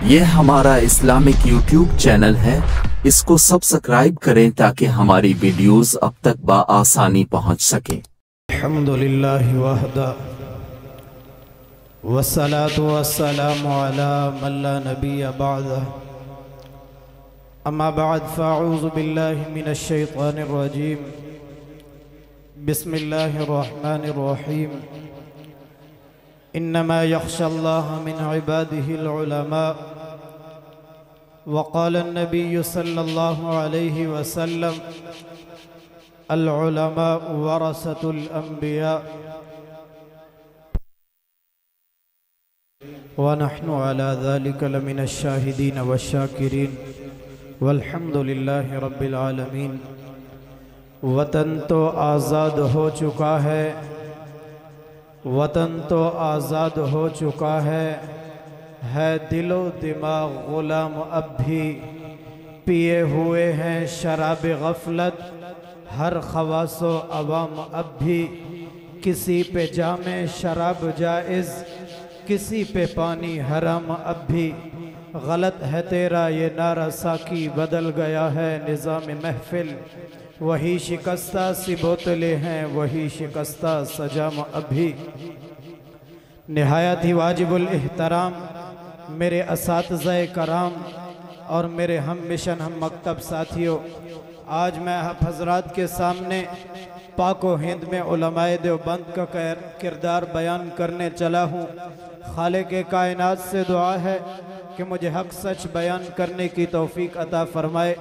ये हमारा Islamic YouTube channel है, इसको सब्सक्राइब करें ताकि हमारी वीडियोस अब तक बआसानी पहुंच सके। अल्हम्दुलिल्लाह वहदा वस्सलातु वस्सलामु अला मन ला नबिय्य बअदा अम्मा बअद फ़अऊज़ु बिल्लाहि मिनश शैतानिर रजीम बिस्मिल्लाहिर रहमानिर रहीम इन्नमा यख्शल्लाह मिन इबादिहिल उलमा वक़ाल अन्नबिय्यु सल्लल्लाहु अलैहि वसल्लम अल उलमा वरसतुल अंबिया व नहनु अला ज़ालिका लमिनश शाहिदीन वश्शाकिरीन वल्हम्दुलिल्लाहि रब्बिल आलमीन। वतन तो आज़ाद हो चुका है, वतन तो आज़ाद हो चुका है दिलो दिमाग गुलाम अब भी पिए हुए हैं शराब गफलत, हर खवासो अवाम अब भी किसी पे जामे शराब जायज़, किसी पे पानी हराम अब भी। गलत है तेरा ये नारा साकी, बदल गया है निज़ाम महफिल, वही शिकस्ता सी बोतलें हैं, वही शिकस्ता सजाम अभी। निहायत ही वाजिबुल एहतराम मेरे असातिज़ाए कराम और मेरे हम मिशन हम मकतब साथियों, आज मैं आप हज़रात के सामने पाको हिंद में उलमाए देवबंद का किरदार बयान करने चला हूँ। खालिक़े कायनात से दुआ है कि मुझे हक सच बयान करने की तौफीक अता फरमाए।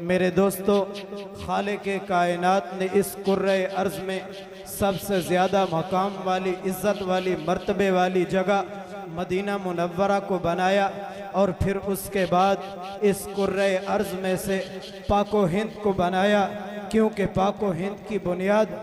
मेरे दोस्तों, खालिक़े कायनात ने इस कुर्रे अर्ज़ में सबसे ज़्यादा मकाम वाली, इज़्ज़त वाली, मर्तबे वाली जगह मदीना मुनव्वरा को बनाया और फिर उसके बाद इस कुर्रे अर्ज़ में से पाको हिंद को बनाया, क्योंकि पाको हिंद की बुनियाद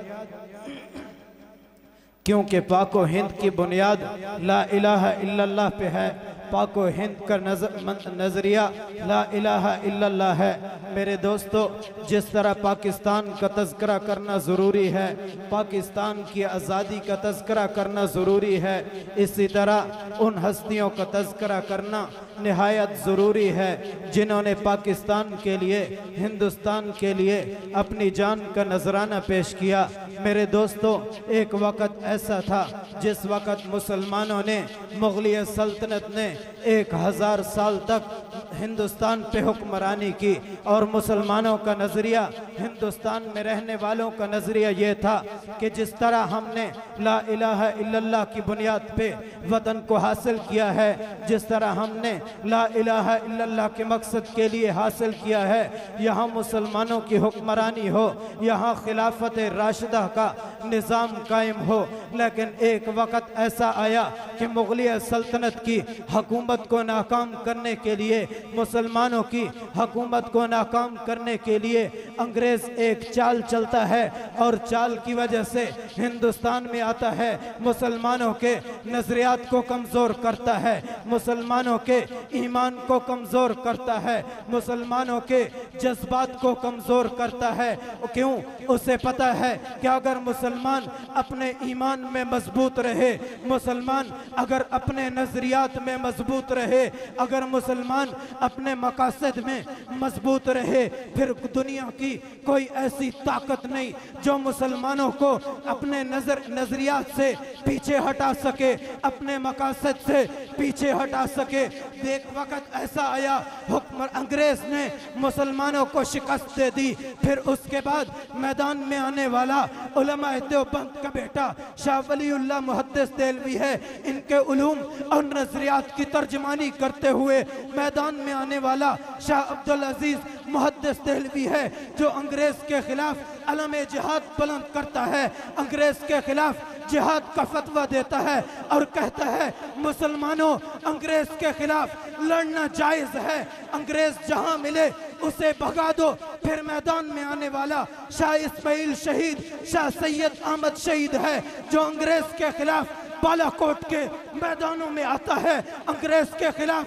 ला इलाहा इल्लल्लाह पे है। पाको हिंद का नज़रिया ला इलाहा इल्लल्लाह है। मेरे दोस्तों, जिस तरह पाकिस्तान का तज़किरा करना ज़रूरी है, पाकिस्तान की आज़ादी का तज़किरा करना ज़रूरी है, इसी तरह उन हस्तियों का तज़किरा करना निहायत ज़रूरी है जिन्होंने पाकिस्तान के लिए, हिंदुस्तान के लिए अपनी जान का नजराना पेश किया। मेरे दोस्तों, एक वक़्त ऐसा था जिस वक़्त मुसलमानों ने, मुग़लिया सल्तनत ने 1000 साल तक हिंदुस्तान पे हुक्मरानी की और मुसलमानों का नज़रिया, हिंदुस्तान में रहने वालों का नज़रिया ये था कि जिस तरह हमने ला इलाहा इल्लल्लाह की बुनियाद पे वतन को हासिल किया है, जिस तरह हमने ला इलाहा इल्लल्लाह के मकसद के लिए हासिल किया है, यहाँ मुसलमानों की हुक्मरानी हो, यहाँ खिलाफत राशिदा का निज़ाम कायम हो। लेकिन एक वक़्त ऐसा आया कि मुग़लिया सल्तनत की हुकूमत को नाकाम करने के लिए, मुसलमानों की हुकूमत को नाकाम करने के लिए अंग्रेज़ एक चाल चलता है और चाल की वजह से हिंदुस्तान में आता है, मुसलमानों के नज़रियात को कमज़ोर करता है, मुसलमानों के ईमान को कमज़ोर करता है, मुसलमानों के जज्बात को कमज़ोर करता है। क्यों? उसे पता है कि अगर मुसलमान अपने ईमान में मजबूत रहे, मुसलमान अगर अपने नज़रियात में मजबूत रहे, अगर मुसलमान अपने मकासद में मजबूत रहे, फिर दुनिया की कोई ऐसी ताकत नहीं जो मुसलमानों को अपने नज़रियात से पीछे हटा सके, अपने मकासद से पीछे हटा सके। एक वक़्त ऐसा आया, हुक्म अंग्रेज ने मुसलमानों को शिकस्त दे दी। फिर उसके बाद मैदान में आने वाला उलमाए देवबंद का बेटा शाह वलीउल्लाह मुहद्दिस देहलवी है। इनके उलूम और नज़रियात की तर्जमानी करते हुए मैदान में आने वाला शाह अब्दुल अजीज मुहद्दिस देहलवी है, जो अंग्रेज के खिलाफ अलम जिहाद बुलंद करता है, अंग्रेज के खिलाफ जिहाद का फतवा देता है और कहता है मुसलमानों, अंग्रेज के खिलाफ लड़ना जायज़ है, अंग्रेज जहां मिले उसे भगा दो। फिर मैदान में आने वाला शाह इस्माइल शहीद, शाह सैयद अहमद शहीद है, जो अंग्रेज के खिलाफ बालाकोट के मैदानों में आता है, अंग्रेज के खिलाफ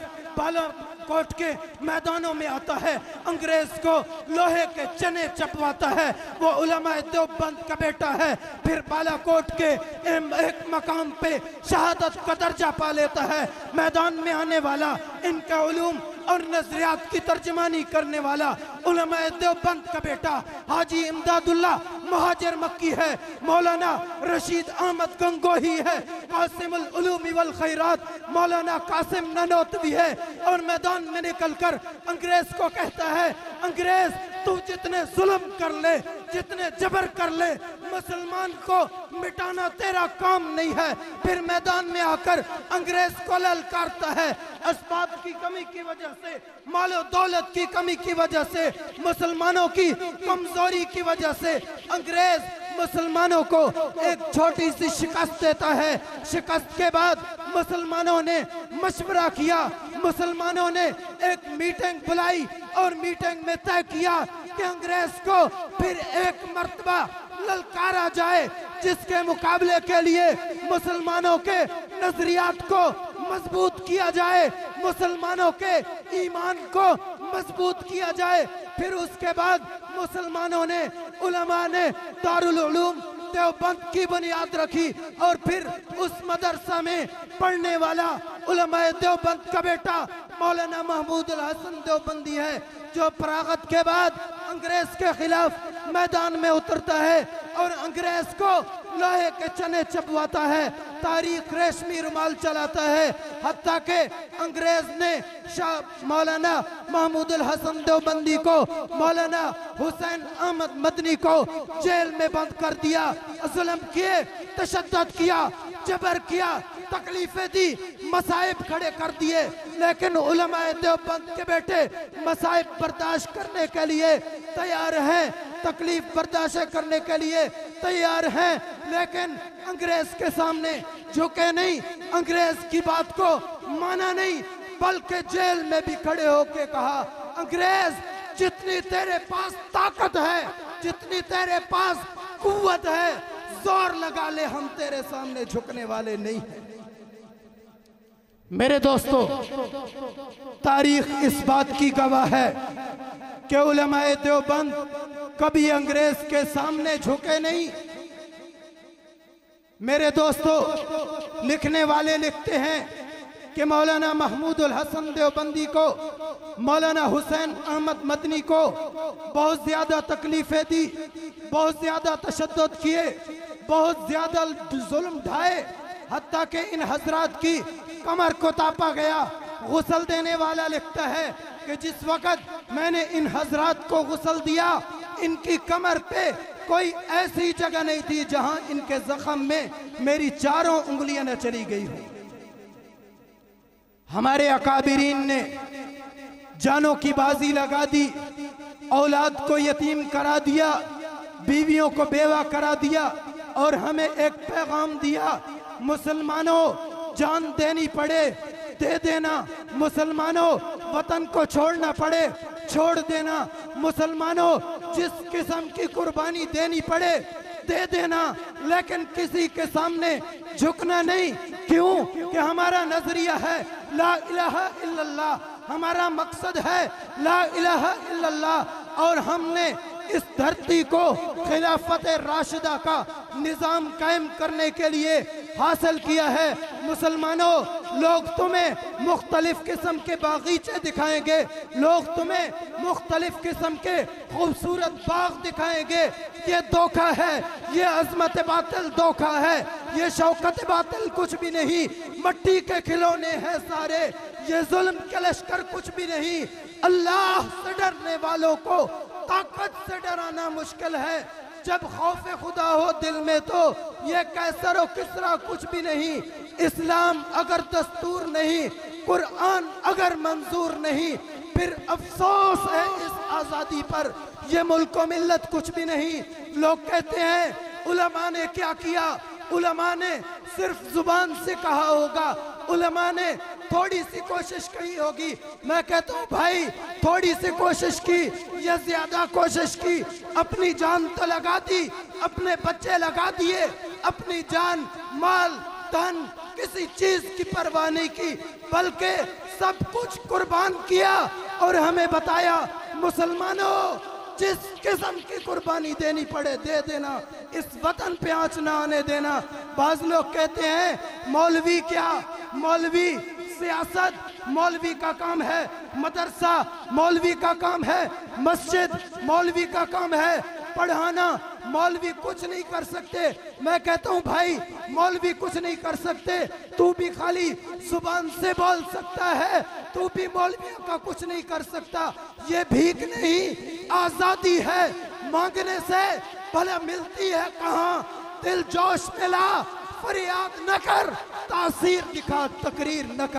बालाकोट के मैदानों में आता है, अंग्रेज को लोहे के चने चपवाता है, वो उलमाए देवबंद का बेटा है। फिर बालाकोट के एक मकाम पे शहादत का दर्जा पा लेता है। मैदान में आने वाला, इनका उलूम और नजरियात की तर्जमानी करने वाला उलमाए देवबंद का बेटा हाजी इमदादुल्लाह महाजर मक्की है। मौलाना रशीद अहमद गंगोही है। कासिमुल उलूमी वल खैरात मौलाना कासिम ननोतवी है। और मैदान में निकलकर अंग्रेज को कहता है, अंग्रेज तू जितने जुल्म कर ले, जितने जबर कर ले, मुसलमान को मिटाना तेरा काम नहीं है। फिर मैदान में आकर अंग्रेज को ललकारता है। असबाब की कमी की वजह से, मालो दौलत की कमी की वजह से, मुसलमानों की कमजोरी की वजह से अंग्रेज मुसलमानों को एक छोटी सी शिकस्त देता है। शिकस्त के बाद मुसलमानों ने मशवरा किया, मुसलमानों ने एक मीटिंग बुलाई और मीटिंग में तय किया कि अंग्रेज को फिर एक मर्तबा ललकारा जाए, जिसके मुकाबले के लिए मुसलमानों के नजरियात को मजबूत किया जाए, मुसलमानों के ईमान को मजबूत किया जाए। फिर उसके बाद मुसलमानों ने, उलमा ने दारुल उलूम देवबंद की बुनियाद रखी और फिर उस मदरसा में पढ़ने वाला उलमाए देवबंद का बेटा मौलाना महमूद अल हसन देवबंदी है, जो फरागत के बाद अंग्रेज के खिलाफ मैदान में उतरता है और अंग्रेज को लोहे के चने चबवाता है, तारीख रेशमी रुमाल चलाता है। हत्ता के अंग्रेज ने शाह मौलाना महमूद अल हसन देवबंदी को, मौलाना हुसैन अहमद मदनी को जेल में बंद कर दिया। जुल्म किए, तशद्दुद किया, जबर किया, तकलीफें दी, मसाइब खड़े कर दिए। लेकिन उलमाए देवबंद के बेटे मसाइब बर्दाश्त करने के लिए तैयार हैं, तकलीफ बर्दाश्त करने के लिए तैयार हैं, लेकिन अंग्रेज के सामने झुके नहीं, अंग्रेज की बात को माना नहीं, बल्कि जेल में भी खड़े होके कहा, अंग्रेज जितनी तेरे पास ताकत है, जितनी तेरे पास कुव्वत है, जोर लगा ले, हम तेरे सामने झुकने वाले नहीं हैं। मेरे दोस्तों, तारीख इस बात की गवाह है कि उलमाए देवबंद कभी अंग्रेज के सामने झुके नहीं। मेरे दोस्तों, लिखने वाले लिखते हैं कि मौलाना महमूद अल हसन देवबंदी को, मौलाना हुसैन अहमद मदनी को बहुत ज्यादा तकलीफें दी, बहुत ज्यादा तशद्दुद किए, बहुत ज्यादा जुल्म ढाए, हत्ता के इन हजरात की कमर को तापा गया। गुस्ल देने वाला लिखता है कि जिस वक़्त मैंने इन हजरात को गुस्ल दिया, इनकी कमर पे कोई ऐसी जगह नहीं थी जहां इनके जख्म में मेरी चारों उंगलियां न चली गई हो। हमारे अकाबिरीन ने जानों की बाजी लगा दी, औलाद को यतीम करा दिया, बीवियों को बेवा करा दिया और हमें एक पैगाम दिया, मुसलमानों जान देनी पड़े दे देना, मुसलमानों वतन को छोड़ना पड़े छोड़ देना, मुसलमानों जिस किस्म की कुर्बानी देनी पड़े दे देना, लेकिन किसी के सामने झुकना नहीं। क्यों? कि हमारा नजरिया है ला इलाहा इल्लल्लाह, हमारा मकसद है ला इलाहा इल्लल्लाह, और हमने इस धरती को खिलाफत राशिदा का निजाम कायम करने के लिए हासिल किया है। मुसलमानों, लोग तुम्हें मुख्तलिफ किस्म के बागीचे दिखाएंगे, लोग तुम्हें मुख्तलिफ किस्म के खूबसूरत बाग दिखाएंगे, ये धोखा है, ये अजमत बातिल धोखा है, ये शौकत बातिल कुछ भी नहीं, मट्टी के खिलौने हैं सारे, ये जुल्म के लश्कर कुछ भी नहीं। अल्लाह से डरने वालों को ताकत से डराना मुश्किल है। जब खौफ खुदा हो दिल में तो ये कैसर और किसरा कुछ भी नहीं। इस्लाम अगर दस्तूर नहीं, कुरान अगर मंजूर नहीं, फिर अफसोस है इस आज़ादी पर, ये मुल्क व मिल्लत कुछ भी नहीं। लोग कहते हैं उलमा ने क्या किया, उलमा ने सिर्फ जुबान से कहा होगा, उलमा ने थोड़ी सी कोशिश की होगी। मैं कहता हूँ भाई, थोड़ी सी कोशिश की या ज्यादा कोशिश की, अपनी जान तो लगा दी, अपने बच्चे लगा दिए, अपनी जान, माल, धन, किसी चीज की परवाह नहीं की, बल्कि सब कुछ कुर्बान किया और हमें बताया मुसलमानों जिस किस्म की कुर्बानी देनी पड़े दे देना, इस वतन पे आंच ना आने देना। बाज लोग कहते हैं मौलवी क्या, मौलवी सियासत, मौलवी का काम है मदरसा, मौलवी का काम है मस्जिद, मौलवी का काम है पढ़ाना, मौलवी कुछ नहीं कर सकते। मैं कहता हूं भाई मौलवी कुछ नहीं कर सकते, तू भी खाली जुबान से बोल सकता है, तू भी मौलवियों का कुछ नहीं कर सकता। ये भीख नहीं आजादी है, मांगने से भला मिलती है कहां। दिल जोश मिला फरियाद न कर, तासीर दिखा तकरीर न कर।